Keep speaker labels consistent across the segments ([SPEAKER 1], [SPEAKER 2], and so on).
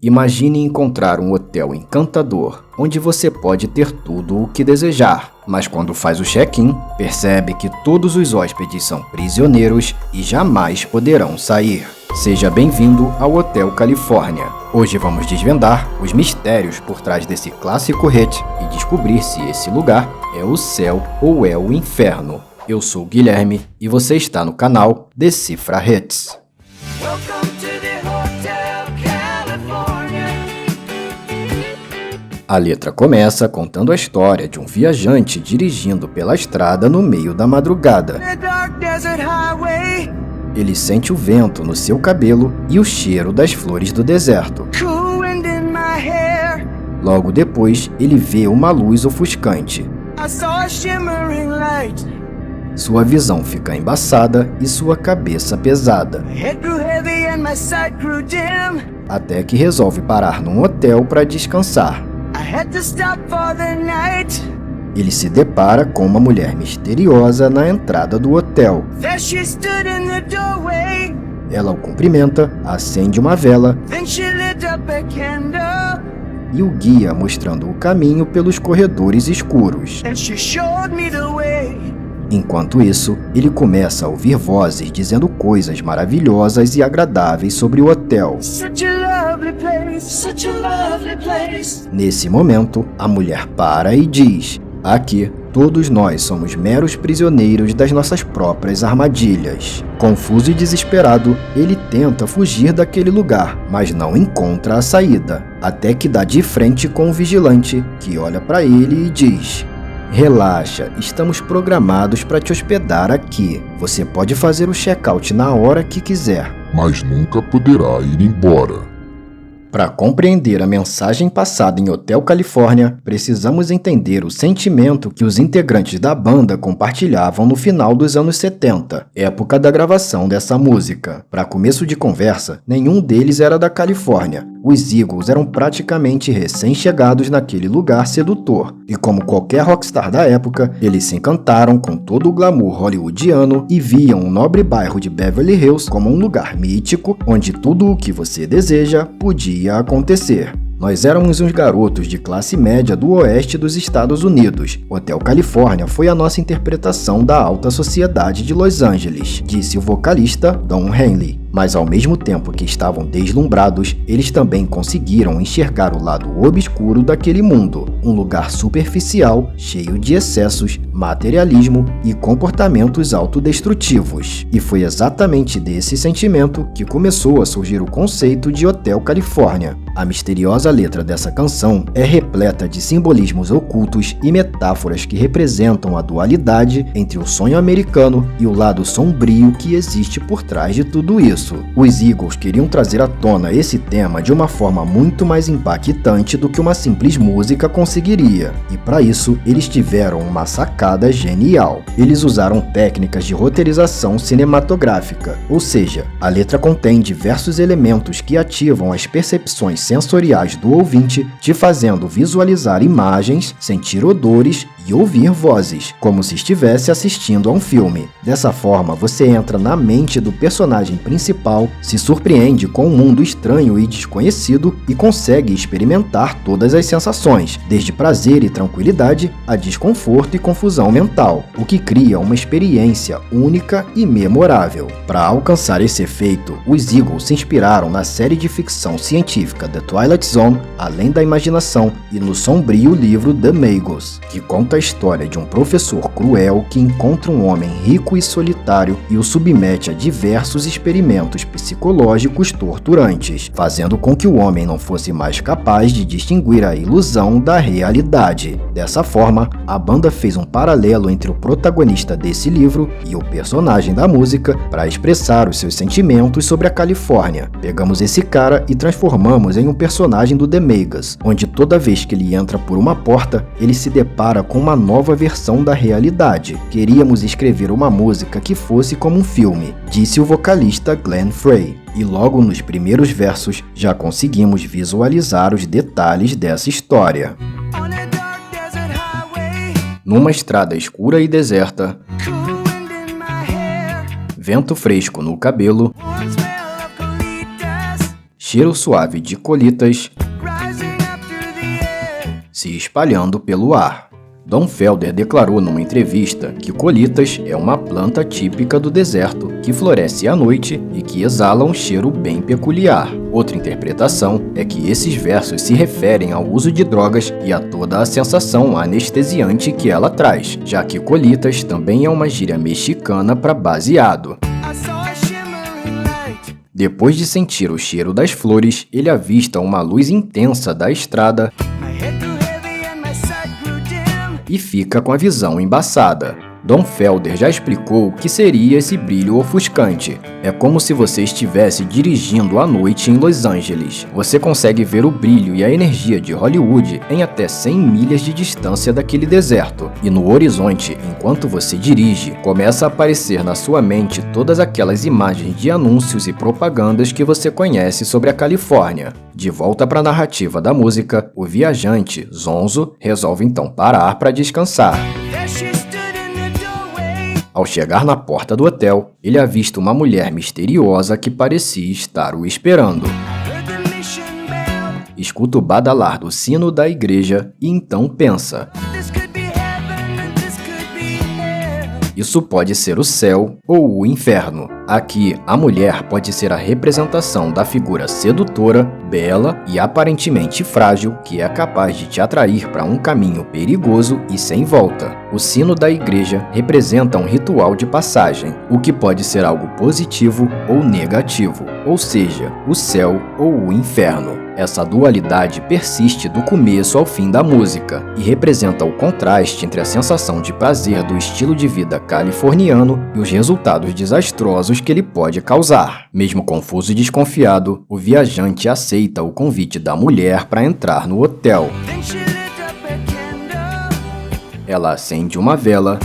[SPEAKER 1] Imagine encontrar um hotel encantador, onde você pode ter tudo o que desejar, mas quando faz o check-in, percebe que todos os hóspedes são prisioneiros e jamais poderão sair. Seja bem-vindo ao Hotel Califórnia. Hoje vamos desvendar os mistérios por trás desse clássico hit e descobrir se esse lugar é o céu ou é o inferno. Eu sou o Guilherme e você está no canal Decifra Hits. A letra começa contando a história de um viajante dirigindo pela estrada no meio da madrugada. Ele sente o vento no seu cabelo e o cheiro das flores do deserto. Logo depois, ele vê uma luz ofuscante. Sua visão fica embaçada e sua cabeça pesada. Até que resolve parar num hotel para descansar. Ele se depara com uma mulher misteriosa na entrada do hotel. Ela o cumprimenta, acende uma vela e o guia mostrando o caminho pelos corredores escuros. Enquanto isso, ele começa a ouvir vozes dizendo coisas maravilhosas e agradáveis sobre o hotel. Nesse momento, a mulher para e diz: "Aqui, todos nós somos meros prisioneiros das nossas próprias armadilhas." Confuso e desesperado, ele tenta fugir daquele lugar, mas não encontra a saída, até que dá de frente com um vigilante, que olha para ele e diz: "Relaxa, estamos programados para te hospedar aqui. Você pode fazer o check-out na hora que quiser,
[SPEAKER 2] mas nunca poderá ir embora."
[SPEAKER 1] Para compreender a mensagem passada em Hotel Califórnia, precisamos entender o sentimento que os integrantes da banda compartilhavam no final dos anos 70, época da gravação dessa música. Para começo de conversa, nenhum deles era da Califórnia. Os Eagles eram praticamente recém-chegados naquele lugar sedutor, e como qualquer rockstar da época, eles se encantaram com todo o glamour hollywoodiano e viam o nobre bairro de Beverly Hills como um lugar mítico, onde tudo o que você deseja podia acontecer. Nós éramos uns garotos de classe média do oeste dos Estados Unidos. Hotel Califórnia foi a nossa interpretação da alta sociedade de Los Angeles, disse o vocalista Don Henley. Mas ao mesmo tempo que estavam deslumbrados, eles também conseguiram enxergar o lado obscuro daquele mundo, um lugar superficial, cheio de excessos, materialismo e comportamentos autodestrutivos. E foi exatamente desse sentimento que começou a surgir o conceito de Hotel Califórnia. A misteriosa letra dessa canção é repleta de simbolismos ocultos e metáforas que representam a dualidade entre o sonho americano e o lado sombrio que existe por trás de tudo isso. Os Eagles queriam trazer à tona esse tema de uma forma muito mais impactante do que uma simples música conseguiria, e para isso eles tiveram uma sacada genial. Eles usaram técnicas de roteirização cinematográfica, ou seja, a letra contém diversos elementos que ativam as percepções sensoriais do ouvinte, te fazendo visualizar imagens, sentir odores e ouvir vozes, como se estivesse assistindo a um filme. Dessa forma, você entra na mente do personagem principal, se surpreende com um mundo estranho e desconhecido e consegue experimentar todas as sensações, desde prazer e tranquilidade a desconforto e confusão mental, o que cria uma experiência única e memorável. Para alcançar esse efeito, os Eagles se inspiraram na série de ficção científica The Twilight Zone, Além da Imaginação, e no sombrio livro The Magos, que conta a história de um professor cruel que encontra um homem rico e solitário e o submete a diversos experimentos psicológicos torturantes, fazendo com que o homem não fosse mais capaz de distinguir a ilusão da realidade. Dessa forma, a banda fez um paralelo entre o protagonista desse livro e o personagem da música para expressar os seus sentimentos sobre a Califórnia. Pegamos esse cara e transformamos em um personagem do The Magos, onde toda vez que ele entra por uma porta, ele se depara com uma nova versão da realidade. Queríamos escrever uma música que fosse como um filme, disse o vocalista Glenn Frey. E logo nos primeiros versos já conseguimos visualizar os detalhes dessa história. Numa estrada escura e deserta, vento fresco no cabelo, cheiro suave de colitas se espalhando pelo ar. Don Felder declarou numa entrevista que colitas é uma planta típica do deserto que floresce à noite e que exala um cheiro bem peculiar. Outra interpretação é que esses versos se referem ao uso de drogas e a toda a sensação anestesiante que ela traz, já que colitas também é uma gíria mexicana para baseado. Depois de sentir o cheiro das flores, ele avista uma luz intensa da estrada e fica com a visão embaçada. Don Felder já explicou o que seria esse brilho ofuscante. É como se você estivesse dirigindo à noite em Los Angeles. Você consegue ver o brilho e a energia de Hollywood em até 100 milhas de distância daquele deserto. E no horizonte, enquanto você dirige, começa a aparecer na sua mente todas aquelas imagens de anúncios e propagandas que você conhece sobre a Califórnia. De volta para a narrativa da música, o viajante, Zonzo, resolve então parar para descansar. Ao chegar na porta do hotel, ele avista uma mulher misteriosa que parecia estar o esperando. Escuta o badalar do sino da igreja e então pensa: isso pode ser o céu ou o inferno. Aqui, a mulher pode ser a representação da figura sedutora, bela e aparentemente frágil que é capaz de te atrair para um caminho perigoso e sem volta. O sino da igreja representa um ritual de passagem, o que pode ser algo positivo ou negativo, ou seja, o céu ou o inferno. Essa dualidade persiste do começo ao fim da música e representa o contraste entre a sensação de prazer do estilo de vida californiano e os resultados desastrosos que ele pode causar. Mesmo confuso e desconfiado, o viajante aceita o convite da mulher para entrar no hotel. Ela acende uma vela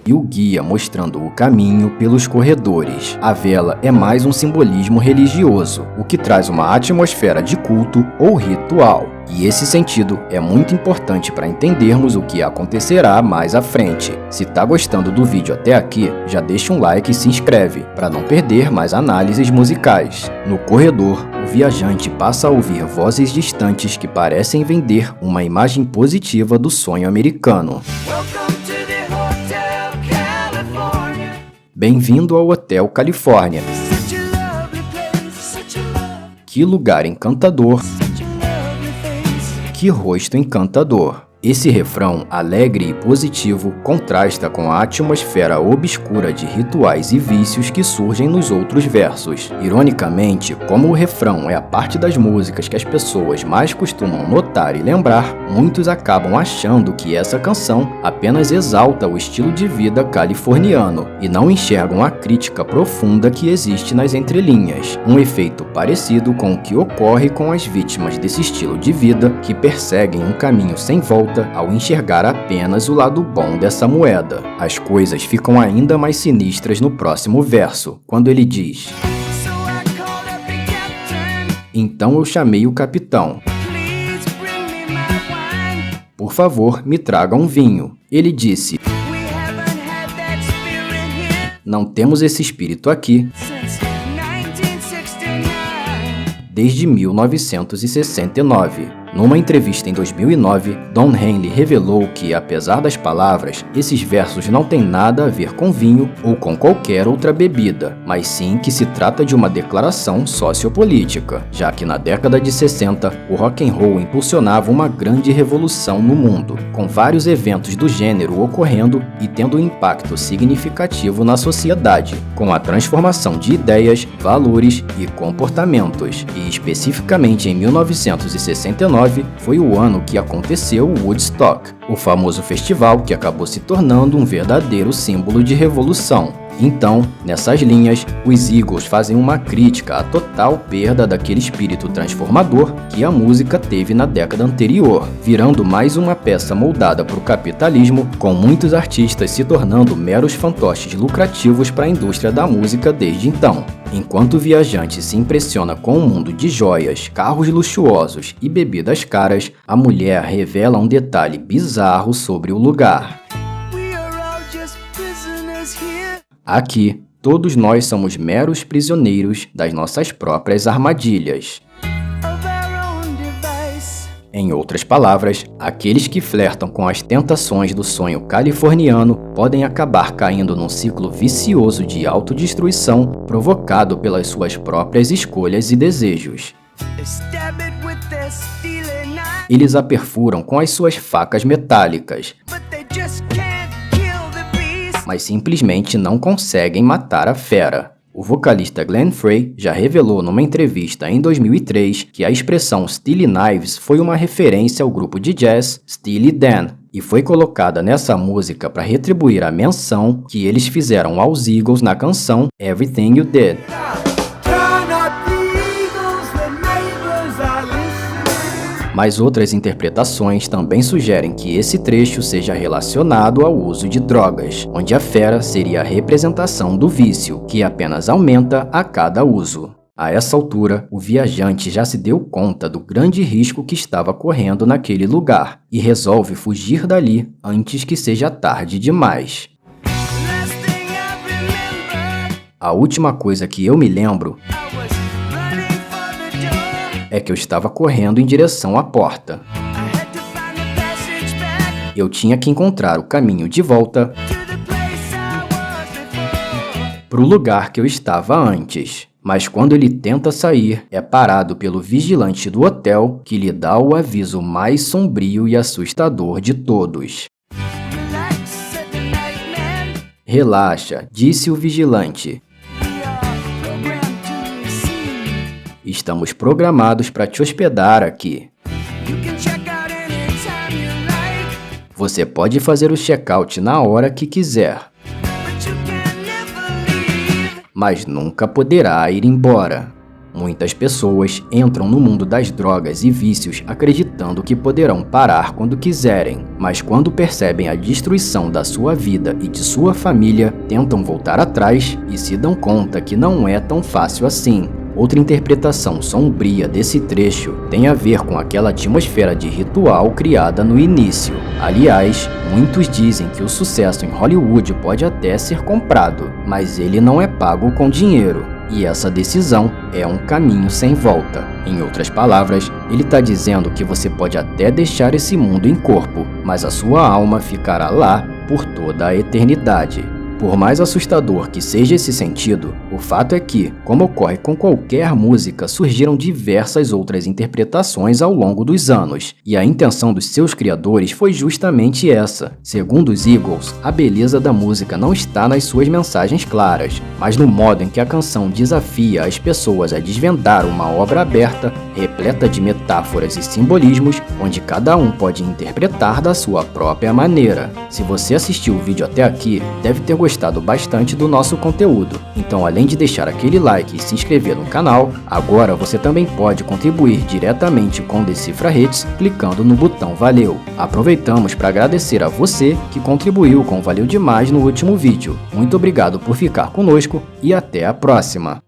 [SPEAKER 1] e o guia mostrando o caminho pelos corredores. A vela é mais um simbolismo religioso, o que traz uma atmosfera de culto ou ritual. E esse sentido é muito importante para entendermos o que acontecerá mais à frente. Se tá gostando do vídeo até aqui, já deixa um like e se inscreve, para não perder mais análises musicais. No corredor, o viajante passa a ouvir vozes distantes que parecem vender uma imagem positiva do sonho americano. Bem-vindo ao Hotel Califórnia. Que lugar encantador. Que rosto encantador. Esse refrão, alegre e positivo, contrasta com a atmosfera obscura de rituais e vícios que surgem nos outros versos. Ironicamente, como o refrão é a parte das músicas que as pessoas mais costumam notar e lembrar, muitos acabam achando que essa canção apenas exalta o estilo de vida californiano e não enxergam a crítica profunda que existe nas entrelinhas, um efeito parecido com o que ocorre com as vítimas desse estilo de vida que perseguem um caminho sem volta ao enxergar apenas o lado bom dessa moeda. As coisas ficam ainda mais sinistras no próximo verso, quando ele diz: então eu chamei o capitão. Por favor, me traga um vinho. Ele disse: não temos esse espírito aqui desde 1969. Numa entrevista em 2009, Don Henley revelou que, apesar das palavras, esses versos não têm nada a ver com vinho ou com qualquer outra bebida, mas sim que se trata de uma declaração sociopolítica, já que na década de 60, o rock and roll impulsionava uma grande revolução no mundo, com vários eventos do gênero ocorrendo e tendo um impacto significativo na sociedade, com a transformação de ideias, valores e comportamentos, e especificamente em 1969, foi o ano que aconteceu o Woodstock, o famoso festival que acabou se tornando um verdadeiro símbolo de revolução. Então, nessas linhas, os Eagles fazem uma crítica à total perda daquele espírito transformador que a música teve na década anterior, virando mais uma peça moldada para o capitalismo, com muitos artistas se tornando meros fantoches lucrativos para a indústria da música desde então. Enquanto o viajante se impressiona com um mundo de joias, carros luxuosos e bebidas caras, a mulher revela um detalhe bizarro sobre o lugar. Aqui, todos nós somos meros prisioneiros das nossas próprias armadilhas. Em outras palavras, aqueles que flertam com as tentações do sonho californiano podem acabar caindo num ciclo vicioso de autodestruição provocado pelas suas próprias escolhas e desejos. Eles a perfuram com as suas facas metálicas, mas simplesmente não conseguem matar a fera. O vocalista Glenn Frey já revelou numa entrevista em 2003 que a expressão Steely Knives foi uma referência ao grupo de jazz Steely Dan e foi colocada nessa música para retribuir a menção que eles fizeram aos Eagles na canção Everything You Did. Mas outras interpretações também sugerem que esse trecho seja relacionado ao uso de drogas, onde a fera seria a representação do vício, que apenas aumenta a cada uso. A essa altura, o viajante já se deu conta do grande risco que estava correndo naquele lugar e resolve fugir dali antes que seja tarde demais. A última coisa que eu me lembro é que eu estava correndo em direção à porta. Eu tinha que encontrar o caminho de volta para o lugar que eu estava antes. Mas quando ele tenta sair, é parado pelo vigilante do hotel, que lhe dá o aviso mais sombrio e assustador de todos. Relaxa, disse o vigilante. Estamos programados para te hospedar aqui. Você pode fazer o check-out na hora que quiser, mas nunca poderá ir embora. Muitas pessoas entram no mundo das drogas e vícios acreditando que poderão parar quando quiserem, mas quando percebem a destruição da sua vida e de sua família, tentam voltar atrás e se dão conta que não é tão fácil assim. Outra interpretação sombria desse trecho tem a ver com aquela atmosfera de ritual criada no início. Aliás, muitos dizem que o sucesso em Hollywood pode até ser comprado, mas ele não é pago com dinheiro. E essa decisão é um caminho sem volta. Em outras palavras, ele está dizendo que você pode até deixar esse mundo em corpo, mas a sua alma ficará lá por toda a eternidade. Por mais assustador que seja esse sentido, o fato é que, como ocorre com qualquer música, surgiram diversas outras interpretações ao longo dos anos, e a intenção dos seus criadores foi justamente essa. Segundo os Eagles, a beleza da música não está nas suas mensagens claras, mas no modo em que a canção desafia as pessoas a desvendar uma obra aberta, repleta de metáforas e simbolismos, onde cada um pode interpretar da sua própria maneira. Se você assistiu o vídeo até aqui, deve ter gostado bastante do nosso conteúdo. Então, além de deixar aquele like e se inscrever no canal, agora você também pode contribuir diretamente com Decifra Hits clicando no botão Valeu. Aproveitamos para agradecer a você que contribuiu com Valeu Demais no último vídeo. Muito obrigado por ficar conosco e até a próxima!